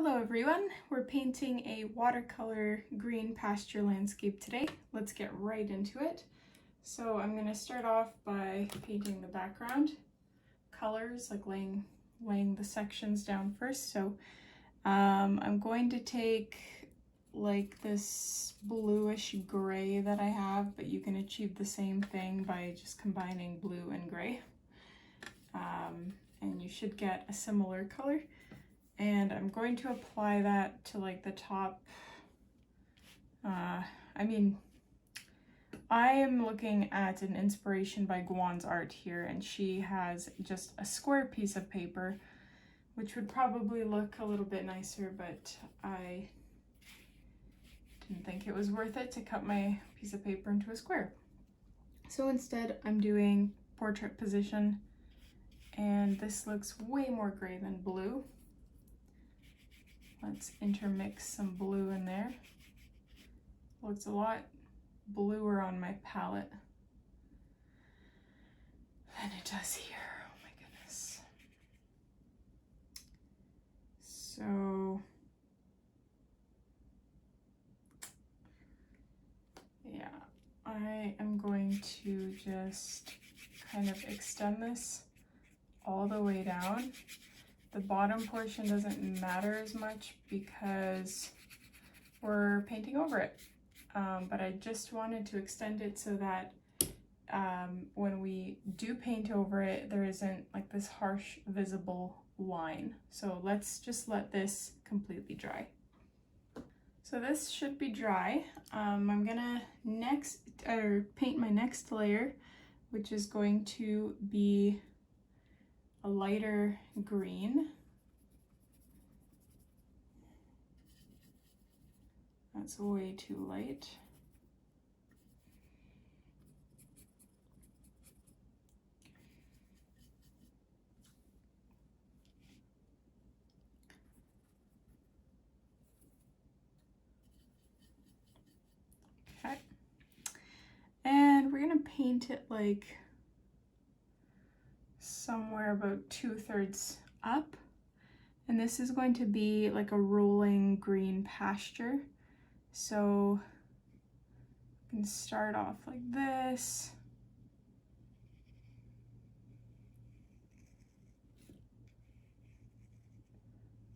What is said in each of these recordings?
Hello everyone, we're painting a watercolor green pasture landscape today. Let's get right into it. So I'm going to start off by painting the background colors, like laying the sections down first. So I'm going to take like this bluish gray that I have, but you can achieve the same thing by just combining blue and gray. And you should get a similar color. And I'm going to apply that to like the top. I am looking at an inspiration by Gwan's art here, and she has just a square piece of paper, which would probably look a little bit nicer, but I didn't think it was worth it to cut my piece of paper into a square. So instead I'm doing portrait position, and this looks way more gray than blue. Let's intermix some blue in there. Looks a lot bluer on my palette than it does here. Oh my goodness. So yeah, I am going to just kind of extend this all the way down. The bottom portion doesn't matter as much because we're painting over it, but I just wanted to extend it so that when we do paint over it, there isn't like this harsh visible line. So let's just let this completely dry. So this should be dry. I'm gonna paint my next layer, which is going to be a lighter green. That's way too light. Okay. And we're gonna paint it like somewhere about 2/3 up, and this is going to be like a rolling green pasture. So you can start off like this,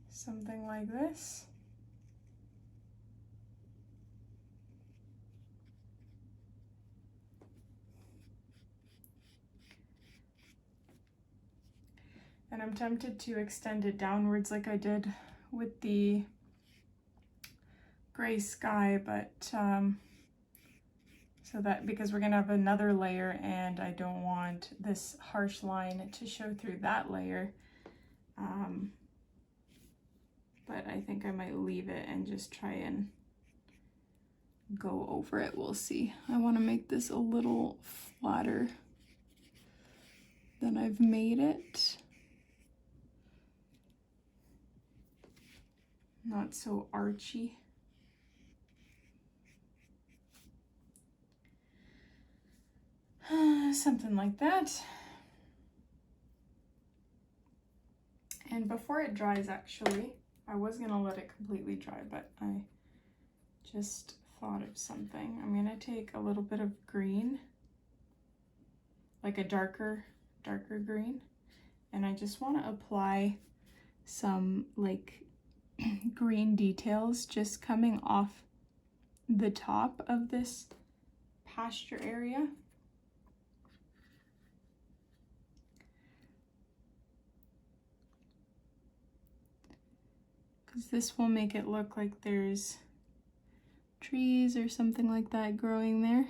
something like this. And I'm tempted to extend it downwards like I did with the gray sky, but so that because we're gonna have another layer and I don't want this harsh line to show through that layer. But I think I might leave it and just try and go over it. We'll see. I want to make this a little flatter than I've made it. Not so archy. Something like that. And before it dries, actually, I was gonna let it completely dry, but I just thought of something. I'm gonna take a little bit of green, like a darker green, and I just want to apply some like green details just coming off the top of this pasture area. Because this will make it look like there's trees or something like that growing there.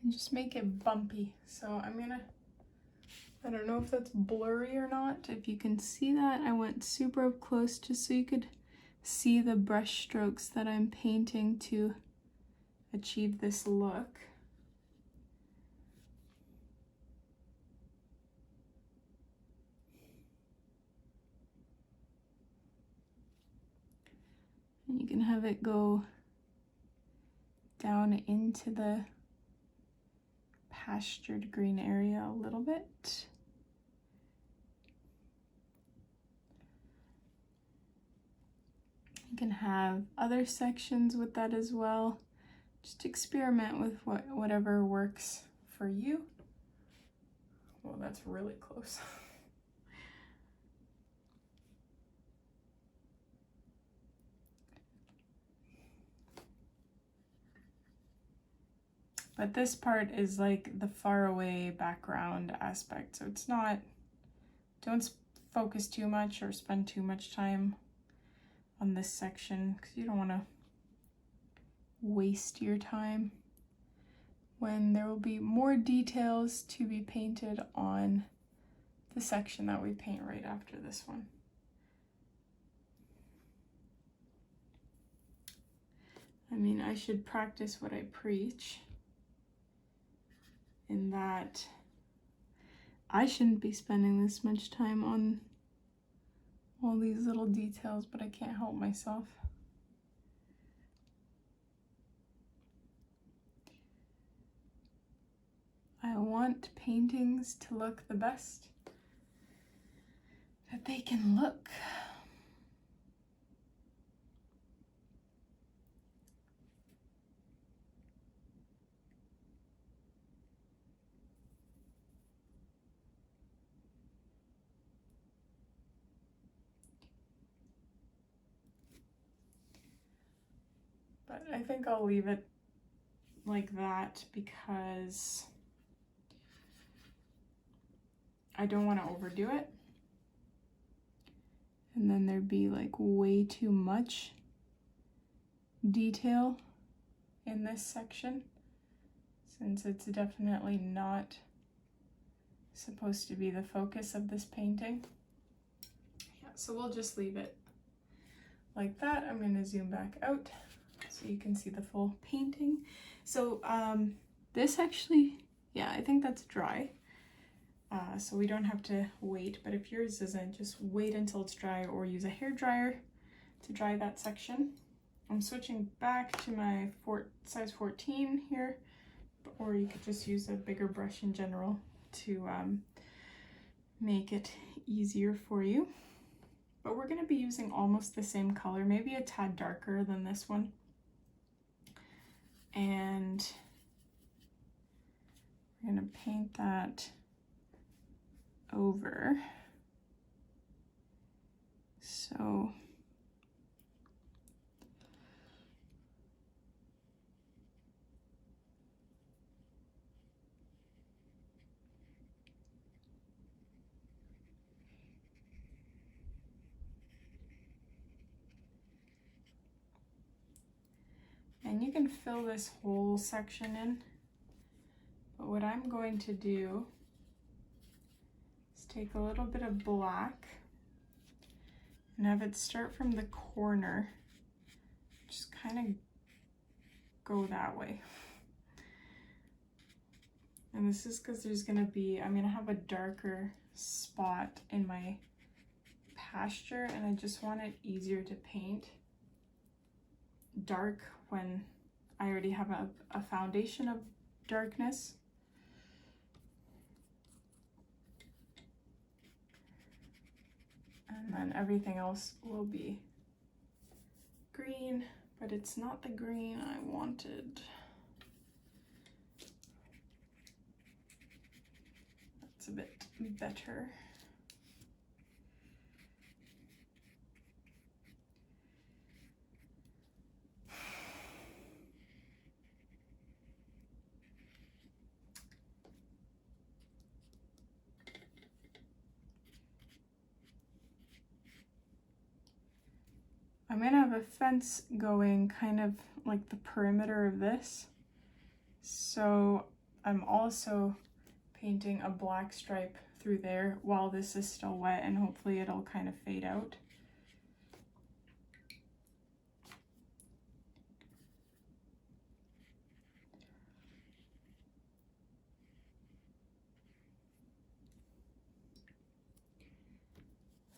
And just make it bumpy. So I'm gonna, I don't know if that's blurry or not. If you can see that, I went super up close just so you could see the brush strokes that I'm painting to achieve this look. And you can have it go down into the pastured green area a little bit. You can have other sections with that as well. Just experiment with whatever works for you. Well, that's really close. But this part is like the far away background aspect, so it's not, don't focus too much or spend too much time on this section because you don't want to waste your time when there will be more details to be painted on the section that we paint right after this one. I mean, I should practice what I preach, in that I shouldn't be spending this much time on all these little details, but I can't help myself. I want paintings to look the best that they can look. But I think I'll leave it like that because I don't want to overdo it. And then there'd be like way too much detail in this section, since it's definitely not supposed to be the focus of this painting. Yeah, so we'll just leave it like that. I'm going to zoom back out so you can see the full painting. So this actually, yeah, I think that's dry. So we don't have to wait, but if yours isn't, just wait until it's dry or use a hair dryer to dry that section. I'm switching back to my size 14 here, or you could just use a bigger brush in general to make it easier for you. But we're going to be using almost the same color, maybe a tad darker than this one. And we're going to paint that over. So and you can fill this whole section in, but what I'm going to do is take a little bit of black and have it start from the corner, just kind of go that way. And this is because there's going to be, I'm going to have a darker spot in my pasture, and I just want it easier to paint dark when I already have a foundation of darkness. And then everything else will be green, but it's not the green I wanted. That's a bit better. I'm gonna have a fence going kind of like the perimeter of this. So I'm also painting a black stripe through there while this is still wet, and hopefully it'll kind of fade out.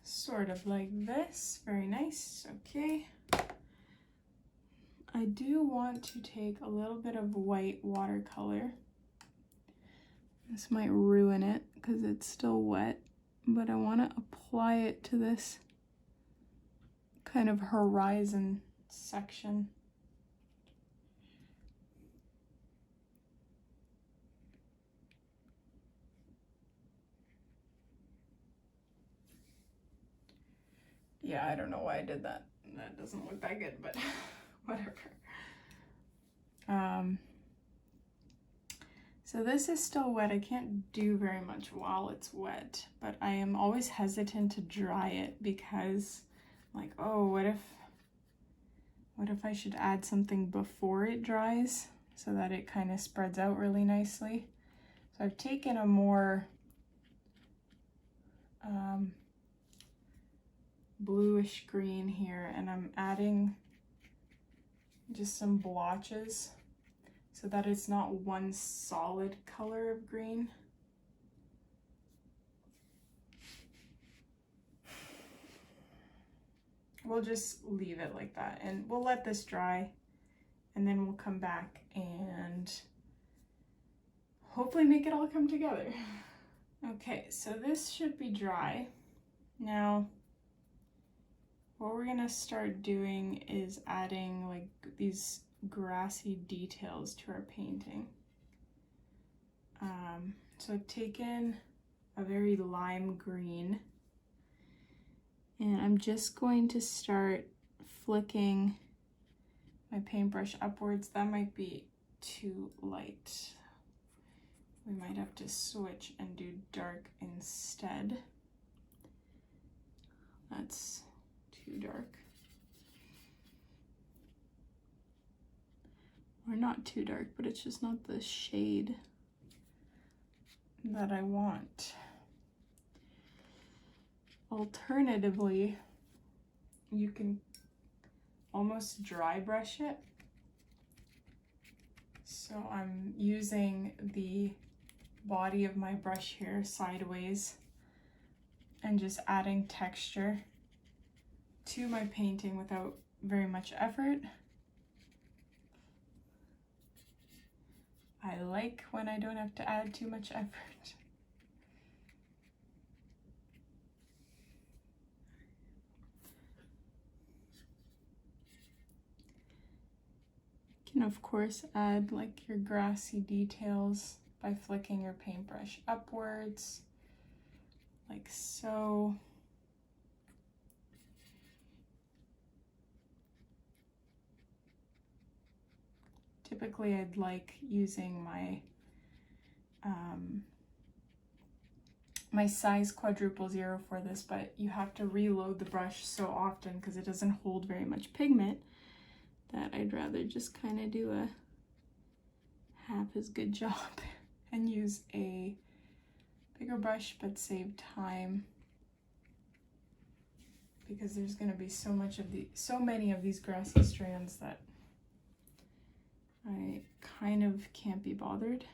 Sort of like this, very nice, okay. I do want to take a little bit of white watercolor. This might ruin it because it's still wet, but I want to apply it to this kind of horizon section. Yeah, I don't know why I did that. That doesn't look that good, but whatever. So this is still wet. I can't do very much while it's wet, but I am always hesitant to dry it because I'm like, oh, what if I should add something before it dries so that it kind of spreads out really nicely. So I've taken a more bluish green here, and I'm adding just some blotches so that it's not one solid color of green. We'll just leave it like that, and we'll let this dry, and then we'll come back and hopefully make it all come together. Okay, so this should be dry. Now, what we're gonna start doing is adding like these grassy details to our painting. So I've taken a very lime green, and I'm just going to start flicking my paintbrush upwards. That might be too light. We might have to switch and do dark instead. That's too dark. Or not too dark, but it's just not the shade that I want. Alternatively, you can almost dry brush it. So I'm using the body of my brush here sideways and just adding texture to my painting without very much effort. I like when I don't have to add too much effort. You can of course add like your grassy details by flicking your paintbrush upwards, like so. Typically I'd like using my my size quadruple 0 for this, but you have to reload the brush so often because it doesn't hold very much pigment that I'd rather just kind of do a half as good job and use a bigger brush but save time, because there's going to be so many of these grassy strands that I kind of can't be bothered.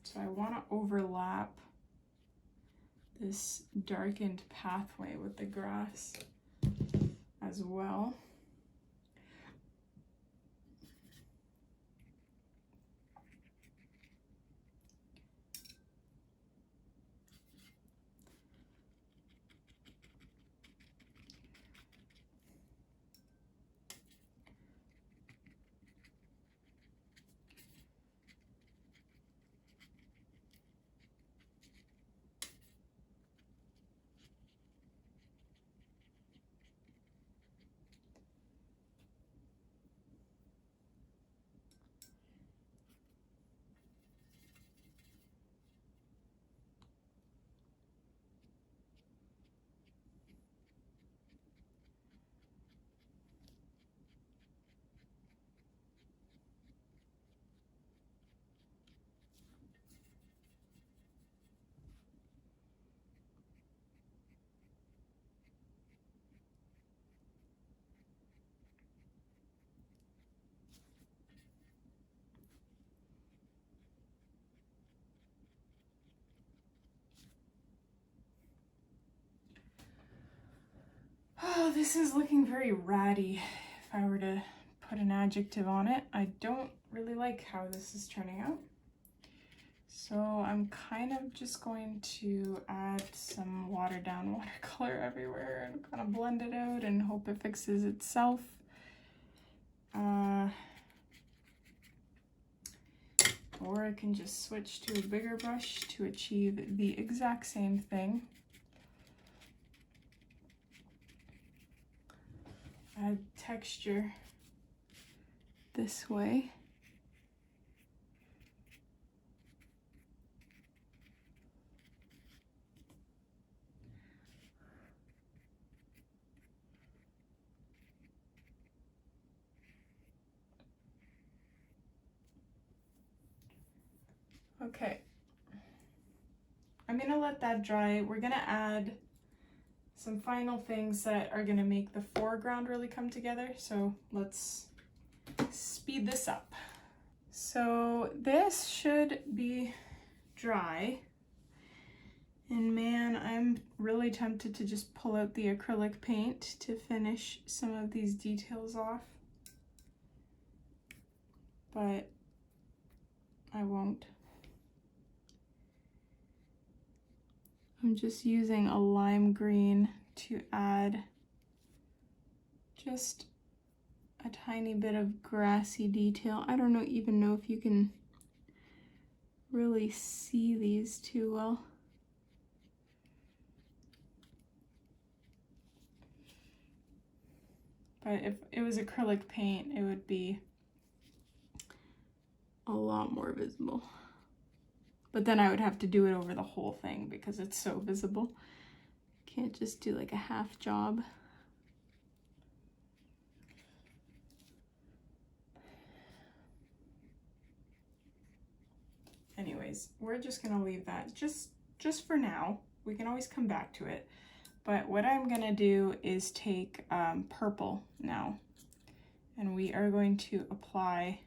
So I want to overlap this darkened pathway with the grass as well. Oh, this is looking very ratty, if I were to put an adjective on it. I don't really like how this is turning out. So I'm kind of just going to add some watered down watercolor everywhere and kind of blend it out and hope it fixes itself. Or I can just switch to a bigger brush to achieve the exact same thing. Add texture this way. Okay, I'm gonna let that dry. We're gonna add some final things that are gonna make the foreground really come together. So let's speed this up. So this should be dry. And man, I'm really tempted to just pull out the acrylic paint to finish some of these details off. But I won't. I'm just using a lime green to add just a tiny bit of grassy detail. I don't even know if you can really see these too well. But if it was acrylic paint, it would be a lot more visible. But then I would have to do it over the whole thing because it's so visible. Can't just do like a half job. Anyways, we're just gonna leave that just for now. We can always come back to it. But what I'm gonna do is take purple now, and we are going to apply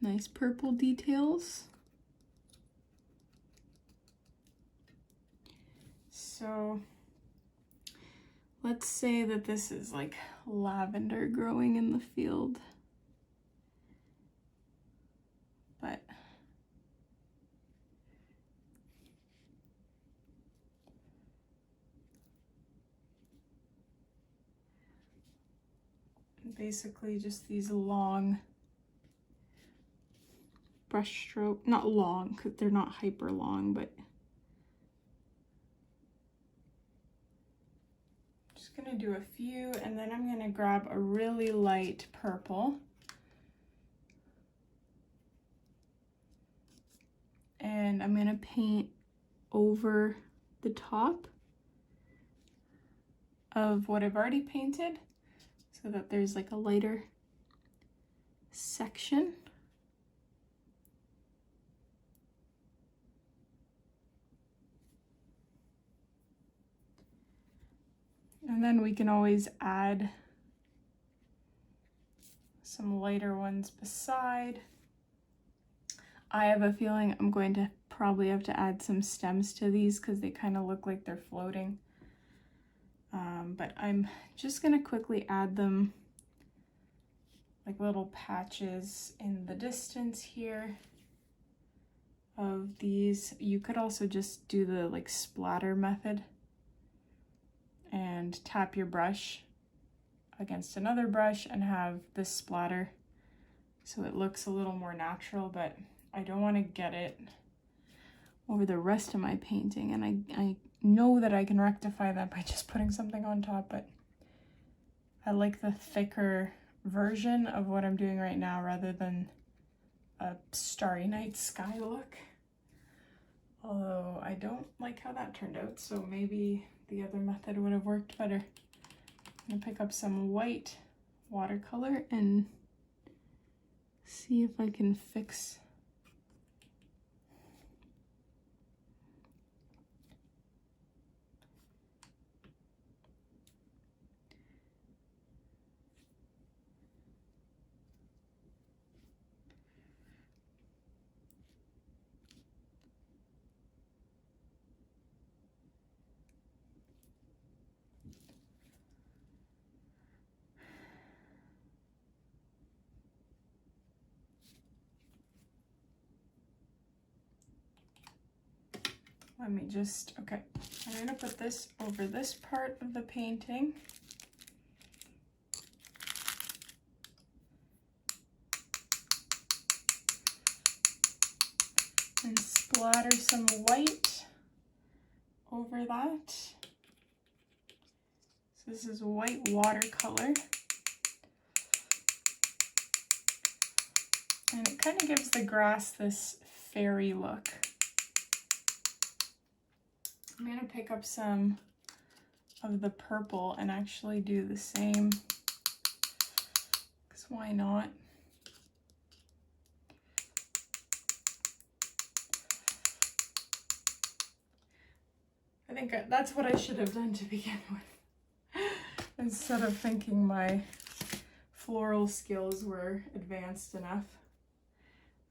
nice purple details. So let's say that this is like lavender growing in the field. But basically just these long brush stroke, not long because they're not hyper long, but just gonna do a few, and then I'm gonna grab a really light purple and I'm gonna paint over the top of what I've already painted so that there's like a lighter section. And then we can always add some lighter ones beside. I have a feeling I'm going to probably have to add some stems to these because they kind of look like they're floating. But I'm just gonna quickly add them like little patches in the distance here of these. You could also just do the like splatter method and tap your brush against another brush and have this splatter so it looks a little more natural, but I don't want to get it over the rest of my painting, and I know that I can rectify that by just putting something on top, but I like the thicker version of what I'm doing right now rather than a starry night sky look. Although I don't like how that turned out, so maybe the other method would have worked better. I'm gonna pick up some white watercolor and see if I can fix let me just, okay, I'm going to put this over this part of the painting. And splatter some white over that. So this is white watercolor. And it kind of gives the grass this fairy look. I'm going to pick up some of the purple and actually do the same, because why not? I think that's what I should have done to begin with, instead of thinking my floral skills were advanced enough.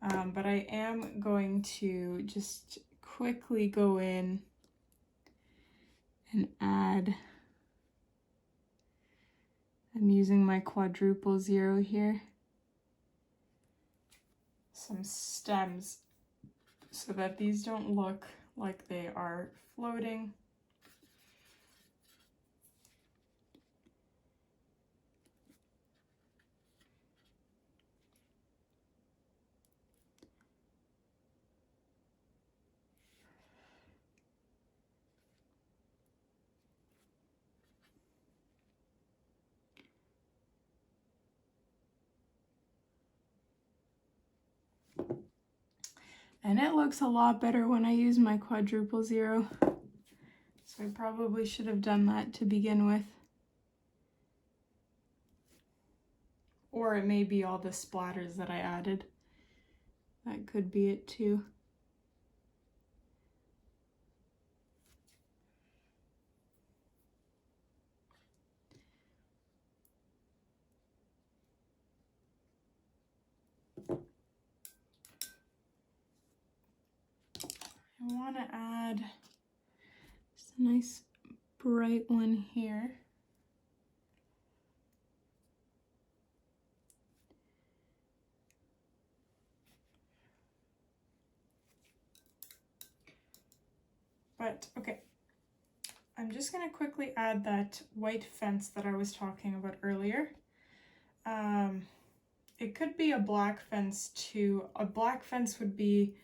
But I am going to just quickly go in and add, I'm using my quadruple zero here, some stems so that these don't look like they are floating. And it looks a lot better when I use my quadruple zero. So I probably should have done that to begin with. Or it may be all the splatters that I added. That could be it too. I want to add just a nice bright one here. But okay, I'm just going to quickly add that white fence that I was talking about earlier. It could be a black fence too. A black fence would be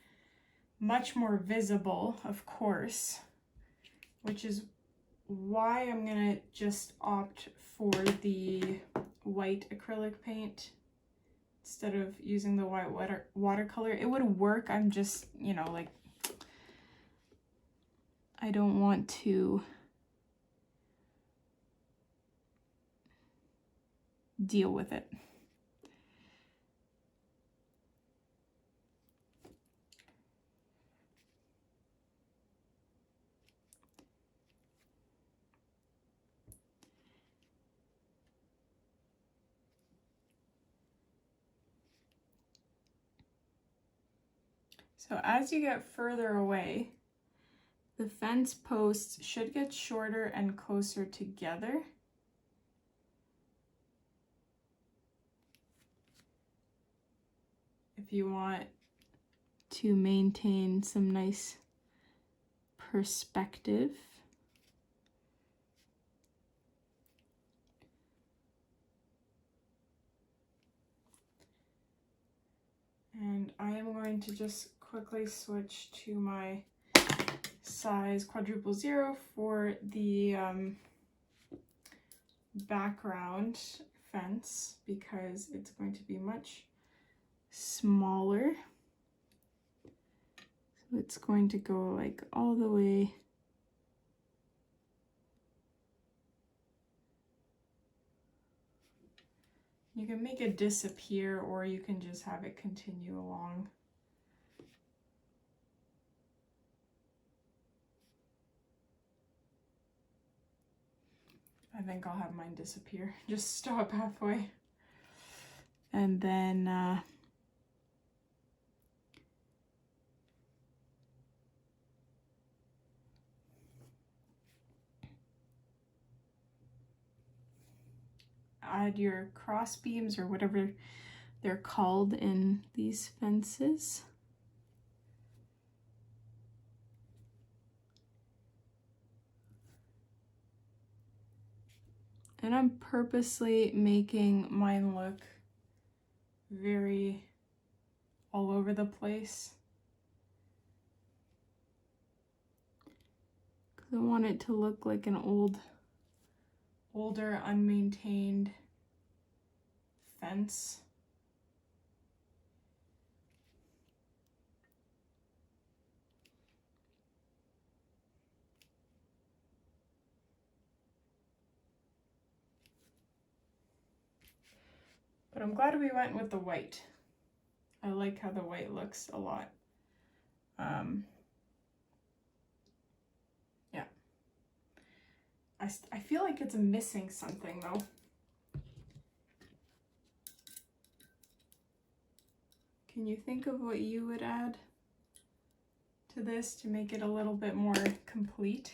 much more visible, of course, which is why I'm gonna just opt for the white acrylic paint instead of using the white watercolor. It would work, I'm just, you know, like, I don't want to deal with it. So as you get further away, the fence posts should get shorter and closer together. If you want to maintain some nice perspective. And I am going to just quickly switch to my size quadruple zero for the background fence because it's going to be much smaller. So it's going to go like all the way you can make it disappear or you can just have it continue along. I think I'll have mine disappear. Just stop halfway. And then add your cross beams or whatever they're called in these fences. And I'm purposely making mine look very all over the place, because I want it to look like an older, unmaintained fence. But I'm glad we went with the white. I like how the white looks a lot. Yeah. I feel like it's missing something though. Can you think of what you would add to this to make it a little bit more complete?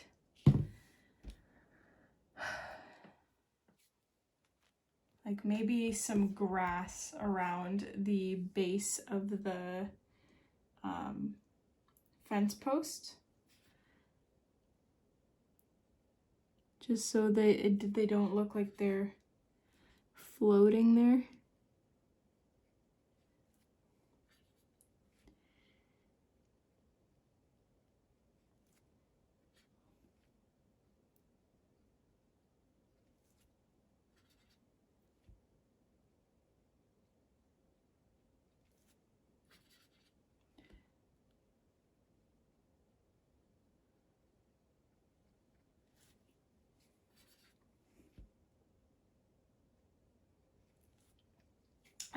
Like maybe some grass around the base of the fence post, just so they don't look like they're floating there.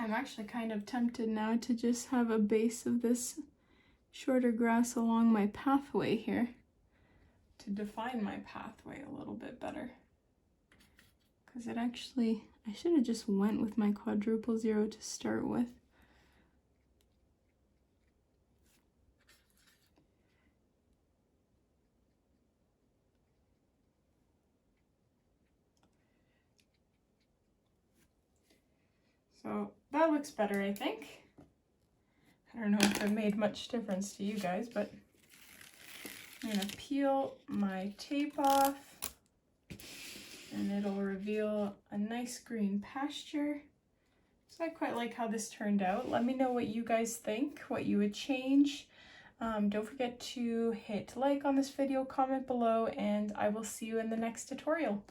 I'm actually kind of tempted now to just have a base of this shorter grass along my pathway here to define my pathway a little bit better. Because it actually, I should have just went with my quadruple zero to start with. So that looks better, I think. I don't know if it made much difference to you guys, but I'm gonna peel my tape off and it'll reveal a nice green pasture. So I quite like how this turned out. Let me know what you guys think, what you would change. Don't forget to hit like on this video, comment below, and I will see you in the next tutorial.